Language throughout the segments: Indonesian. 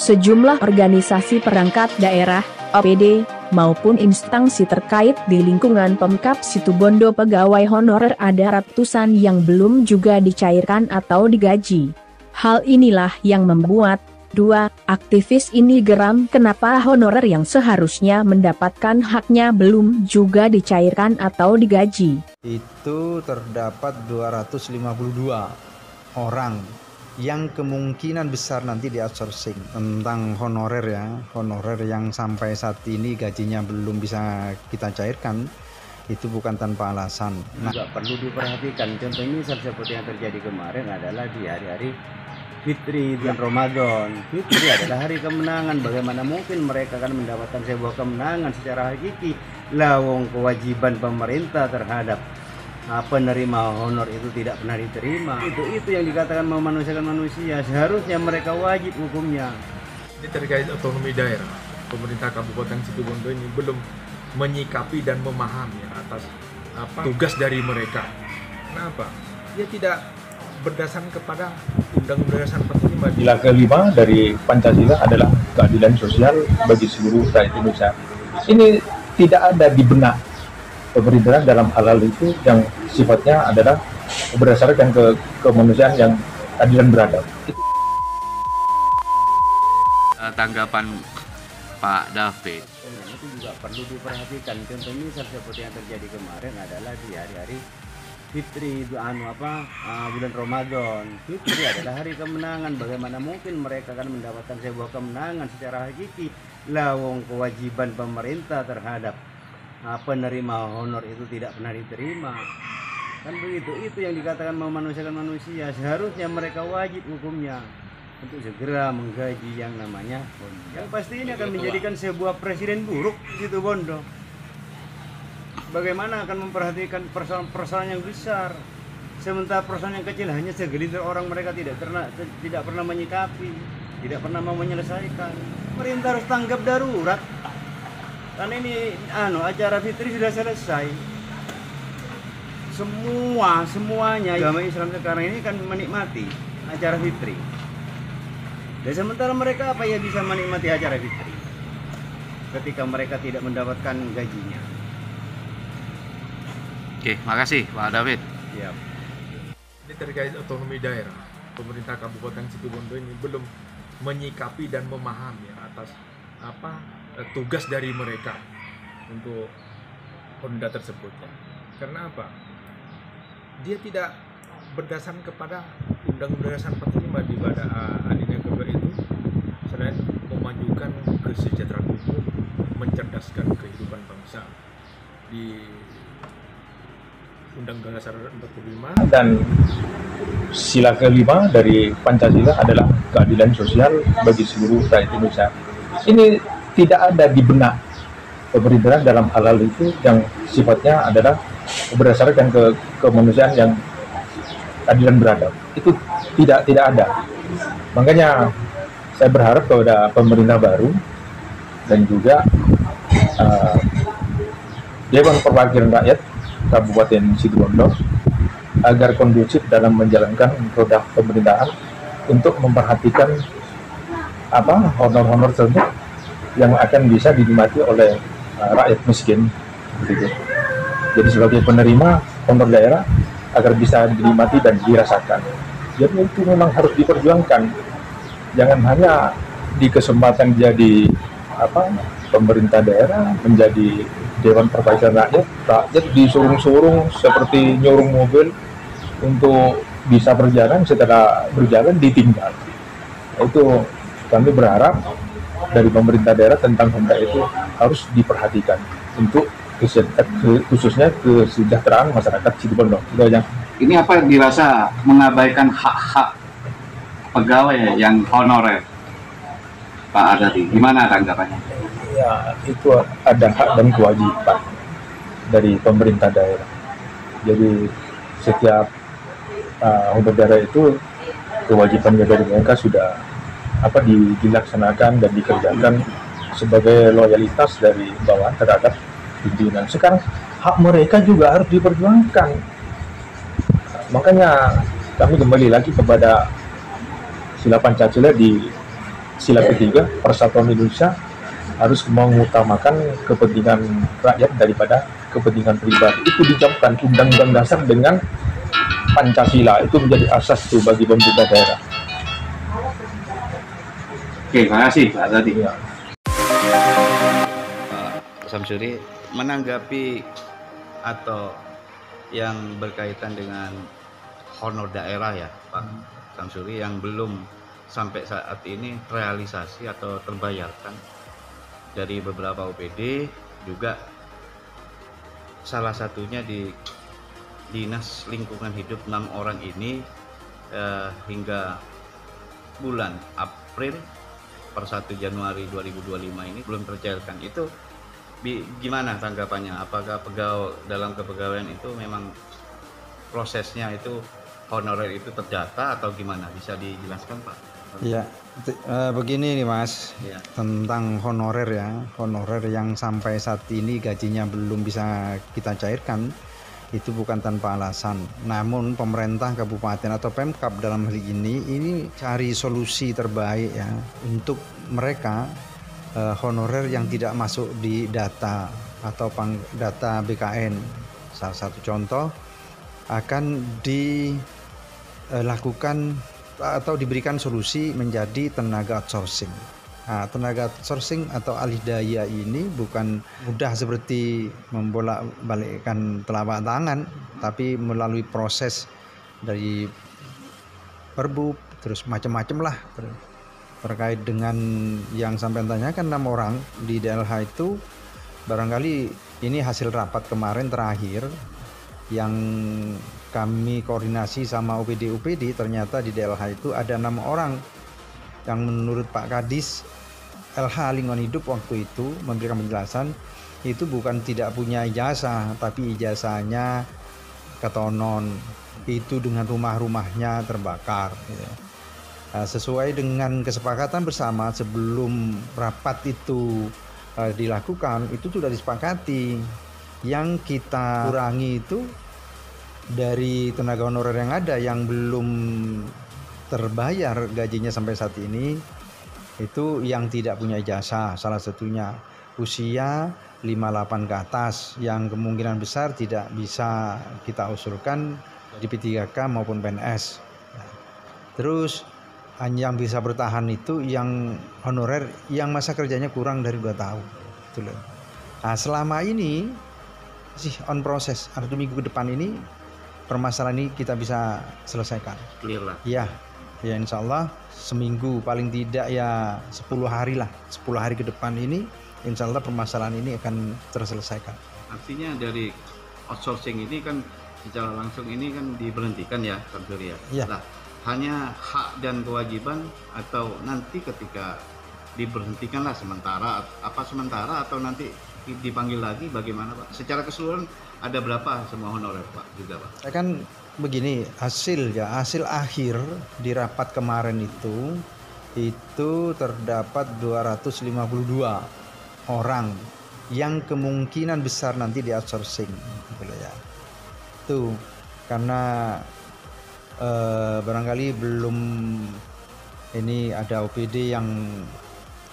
Sejumlah organisasi perangkat daerah, OPD, maupun instansi terkait di lingkungan Pemkab Situbondo pegawai honorer ada ratusan yang belum juga dicairkan atau digaji. Hal inilah yang membuat dua aktivis ini geram kenapa honorer yang seharusnya mendapatkan haknya belum juga dicairkan atau digaji. Itu terdapat 252 orang yang kemungkinan besar nanti di outsourcing. Tentang honorer ya, honorer yang sampai saat ini gajinya belum bisa kita cairkan, itu bukan tanpa alasan. Juga perlu diperhatikan, contohnya seperti yang terjadi kemarin adalah di hari-hari Fitri dan Ramadan. Fitri adalah hari kemenangan, bagaimana mungkin mereka akan mendapatkan sebuah kemenangan secara hakiki? Lawang kewajiban pemerintah terhadap penerima honor itu tidak pernah diterima. Itu yang dikatakan memanusiakan manusia. Seharusnya mereka wajib hukumnya. Ini terkait otonomi daerah. Pemerintah Kabupaten Situbondo ini belum menyikapi dan memahami atas tugas dari mereka. Kenapa? Dia tidak berdasarkan kepada Undang-Undang Dasar 45. Sila kelima dari Pancasila adalah keadilan sosial bagi seluruh rakyat Indonesia. Ini tidak ada di benak pemerintahan dalam hal itu yang sifatnya adalah berdasarkan kemanusiaan yang adil dan beradab. Tanggapan Pak David. Itu juga perlu diperhatikan. Contohnya seperti yang terjadi kemarin adalah di hari-hari Fitri, bulan Ramadan. Fitri adalah hari kemenangan, bagaimana mungkin mereka akan mendapatkan sebuah kemenangan secara hakiki? Lawang kewajiban pemerintah terhadap penerima honor itu tidak pernah diterima. Kan begitu, itu yang dikatakan memanusiakan manusia. Seharusnya mereka wajib hukumnya untuk segera menggaji yang namanya honor. Yang pasti ini akan menjadikan sebuah presiden buruk di Situbondo. Bagaimana akan memperhatikan persoalan yang besar, sementara persoalan yang kecil hanya segelintir orang mereka tidak pernah menyikapi, tidak pernah mau menyelesaikan. Pemerintah harus tanggap darurat. Karena ini acara Fitri sudah selesai. Semuanya agama Islam sekarang ini kan menikmati acara Fitri. Dan sementara mereka apa ya bisa menikmati acara Fitri ketika mereka tidak mendapatkan gajinya. Oke, makasih Pak David. Siap. Ini terkait otonomi daerah. Pemerintah Kabupaten Situbondo ini belum menyikapi dan memahami atas tugas dari mereka untuk Honda tersebut. Karena apa? Dia tidak berdasarkan kepada Undang-Undang Dasar 45 di pada alinea kedua itu, selain memajukan kesejahteraan hukum, mencerdaskan kehidupan bangsa di Undang-Undang Dasar 45. Dan sila kelima dari Pancasila adalah keadilan sosial bagi seluruh rakyat Indonesia. Ini tidak ada di benak pemerintahan dalam hal itu yang sifatnya adalah berdasarkan kemanusiaan yang adil dan beradab. Itu tidak ada. Makanya saya berharap kepada pemerintah baru dan juga Dewan Perwakilan Rakyat Kabupaten Situbondo agar kondusif dalam menjalankan roda pemerintahan untuk memperhatikan honor-honor tersebut yang akan bisa dinikmati oleh rakyat miskin, gitu. Jadi sebagai penerima honor daerah agar bisa dinikmati dan dirasakan. Jadi itu memang harus diperjuangkan. Jangan hanya di kesempatan jadi pemerintah daerah, menjadi Dewan Perwakilan Rakyat disuruh-suruh seperti nyurung mobil untuk bisa berjalan, setelah berjalan ditinggal. Itu kami berharap dari pemerintah daerah tentang Honda itu harus diperhatikan untuk khususnya kesejahteraan masyarakat Situbondo. Ini apa yang dirasa mengabaikan hak-hak pegawai yang honorer, Pak Adati? Gimana tanggapannya? Ya, itu ada hak dan kewajiban dari pemerintah daerah. Jadi setiap honor daerah itu kewajiban dari mereka sudah dilaksanakan dan dikerjakan sebagai loyalitas dari bawahan terhadap pimpinan. Sekarang hak mereka juga harus diperjuangkan. Makanya kami kembali lagi kepada sila Pancasila di sila ketiga, Persatuan Indonesia harus mengutamakan kepentingan rakyat daripada kepentingan pribadi. Itu diucapkan Undang-Undang Dasar dengan Pancasila, itu menjadi asas tuh bagi pemerintah daerah. Oke, terima kasih Pak Tadi. Ya. Pak Samsuri menanggapi atau yang berkaitan dengan honor daerah ya Pak Samsuri yang belum sampai saat ini realisasi atau terbayarkan dari beberapa OPD, juga salah satunya di Dinas Lingkungan Hidup 6 orang ini hingga bulan April per 1 Januari 2025 ini belum tercairkan. Itu gimana tanggapannya? Apakah dalam kepegawaian itu memang prosesnya itu honorer itu terdata atau gimana? Bisa dijelaskan Pak? Ya, begini nih Mas, Ya. tentang honorer ya, honorer yang sampai saat ini gajinya belum bisa kita cairkan, itu bukan tanpa alasan. Namun pemerintah kabupaten atau Pemkab dalam hal ini cari solusi terbaik ya untuk mereka honorer yang tidak masuk di data atau data BKN. Salah satu contoh akan dilakukan atau diberikan solusi menjadi tenaga outsourcing. Nah, tenaga outsourcing atau alih daya ini bukan mudah seperti membolak-balikkan telapak tangan, tapi melalui proses dari Perbup, terus macam-macam lah terkait dengan yang sampai tanyakan 6 orang di DLH itu. Barangkali ini hasil rapat kemarin terakhir yang kami koordinasi sama OPD, ternyata di DLH itu ada 6 orang yang menurut Pak Kadis LH Lingkungan Hidup waktu itu memberikan penjelasan itu bukan tidak punya ijazah, tapi ijazahnya ketonon, itu dengan rumah-rumahnya terbakar ya. Nah, sesuai dengan kesepakatan bersama sebelum rapat itu dilakukan, itu sudah disepakati yang kita kurangi itu dari tenaga honorer yang ada yang belum terbayar gajinya sampai saat ini, itu yang tidak punya ijazah, salah satunya usia 58 ke atas yang kemungkinan besar tidak bisa kita usulkan di P3K maupun PNS. Terus yang bisa bertahan itu yang honorer yang masa kerjanya kurang dari 2 tahun. Nah, selama ini sih on proses, 1 minggu ke depan ini permasalahan ini kita bisa selesaikan. Clear lah. Ya insya Allah seminggu paling tidak ya 10 hari lah, 10 hari ke depan ini insya Allah permasalahan ini akan terselesaikan. Artinya dari outsourcing ini kan secara langsung ini kan diberhentikan ya Samsuri ya. Iya. Nah, hanya hak dan kewajiban atau nanti ketika diberhentikanlah sementara atau nanti dipanggil lagi bagaimana Pak? Secara keseluruhan ada berapa semua honorer Pak juga Pak? Saya kan begini, hasil akhir di rapat kemarin itu terdapat 252 orang yang kemungkinan besar nanti di outsourcing gitu ya. Itu karena barangkali belum ini ada OPD yang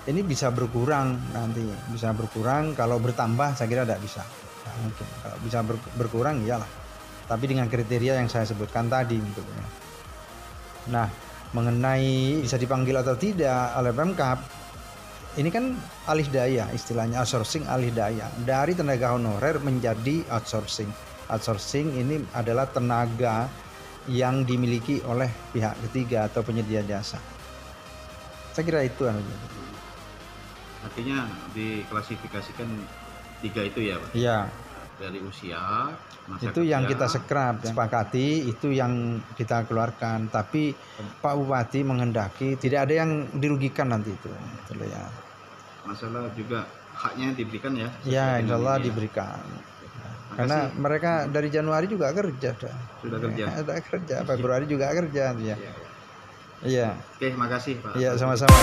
ini bisa berkurang nanti, bisa berkurang, kalau bertambah saya kira tidak bisa. Nah, mungkin kalau bisa berkurang iyalah, tapi dengan kriteria yang saya sebutkan tadi gitu ya. Nah, mengenai bisa dipanggil atau tidak oleh Pemkab, ini kan alih daya, istilahnya outsourcing alih daya dari tenaga honorer menjadi outsourcing. Outsourcing ini adalah tenaga yang dimiliki oleh pihak ketiga atau penyedia jasa. Saya kira itu. Artinya diklasifikasikan 3 itu ya Pak? Iya. Dari usia, masa Itu yang kerja, kita sepakati, itu yang kita keluarkan. Tapi Pak Bupati menghendaki tidak ada yang dirugikan nanti itu. Betul ya. Masalah juga haknya diberikan ya? Ya, insya Allah ini ya. diberikan. Makasih. Karena mereka dari Januari juga kerja. Sudah kerja. Ada kerja. Februari juga kerja. Ya. Iya. Oke, makasih Pak. Iya, sama-sama.